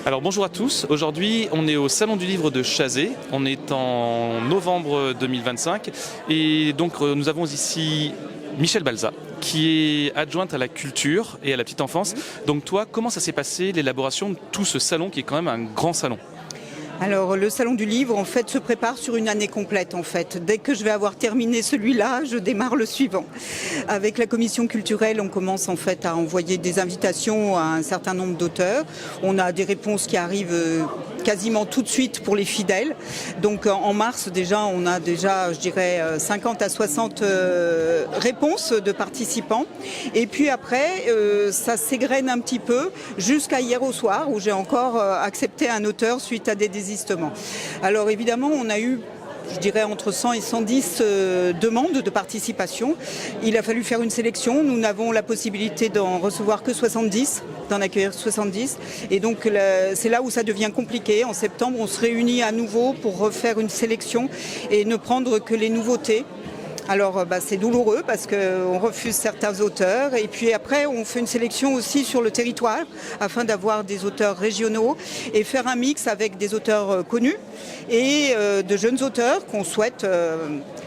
Alors bonjour à tous, aujourd'hui on est au Salon du Livre de Chazé, on est en novembre 2025 et donc nous avons ici Michel Balza qui est adjointe à la culture et à la petite enfance. Donc toi, comment ça s'est passé l'élaboration de tout ce salon qui est quand même un grand salon ? Alors le Salon du Livre en fait se prépare sur une année complète en fait. Dès que je vais avoir terminé celui-là, je démarre le suivant. Avec la commission culturelle, on commence en fait à envoyer des invitations à un certain nombre d'auteurs. On a des réponses qui arrivent quasiment tout de suite pour les fidèles. Donc en mars déjà, on a déjà, je dirais, 50 à 60 réponses de participants. Et puis après, ça s'égrène un petit peu jusqu'à hier au soir où j'ai encore accepté un auteur suite à des désistements. Alors évidemment, on a eu, je dirais, entre 100 et 110 demandes de participation. Il a fallu faire une sélection. Nous n'avons la possibilité d'en recevoir que 70, d'en accueillir 70. Et donc c'est là où ça devient compliqué. En septembre, on se réunit à nouveau pour refaire une sélection et ne prendre que les nouveautés. Alors c'est douloureux parce qu'on refuse certains auteurs et puis après on fait une sélection aussi sur le territoire afin d'avoir des auteurs régionaux et faire un mix avec des auteurs connus et de jeunes auteurs qu'on souhaite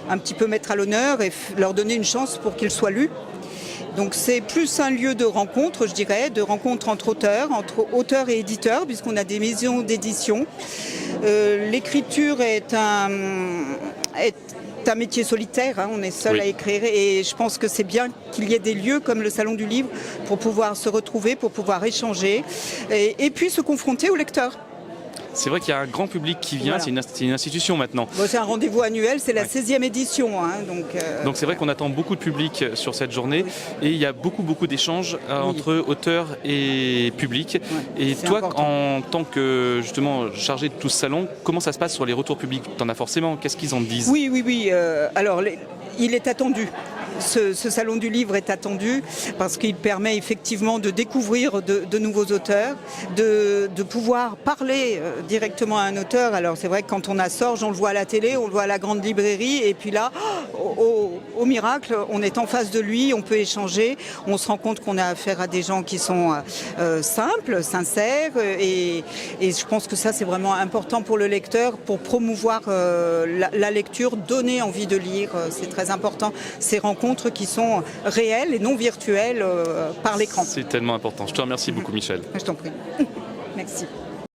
un petit peu mettre à l'honneur et leur donner une chance pour qu'ils soient lus. Donc c'est plus un lieu de rencontre, je dirais, de rencontre entre auteurs et éditeurs, puisqu'on a des maisons d'édition. L'écriture est un métier solitaire, hein, on est seul à écrire et je pense que c'est bien qu'il y ait des lieux comme le Salon du Livre pour pouvoir se retrouver, pour pouvoir échanger et puis se confronter aux lecteurs. C'est vrai qu'il y a un grand public qui vient, voilà. C'est une institution maintenant. Bon, c'est un rendez-vous annuel, c'est la 16e édition. Hein, donc c'est vrai qu'on attend beaucoup de public sur cette journée et il y a beaucoup d'échanges entre auteurs et public. Et toi, important. En tant que justement chargé de tout ce salon, comment ça se passe sur les retours publics ? Tu en as forcément, qu'est-ce qu'ils en disent ? Oui. Alors, il est attendu. Ce salon du livre est attendu parce qu'il permet effectivement de découvrir de nouveaux auteurs, de pouvoir parler directement à un auteur. Alors c'est vrai que quand on a Sorge, on le voit à la télé, on le voit à la grande librairie et puis là, au miracle, on est en face de lui, on peut échanger, on se rend compte qu'on a affaire à des gens qui sont simples, sincères et je pense que ça c'est vraiment important pour le lecteur pour promouvoir la lecture, donner envie de lire, c'est très important. Ces rencontres qui sont réelles et non virtuelles par l'écran. C'est tellement important. Je te remercie beaucoup, Michel. Je t'en prie. Merci.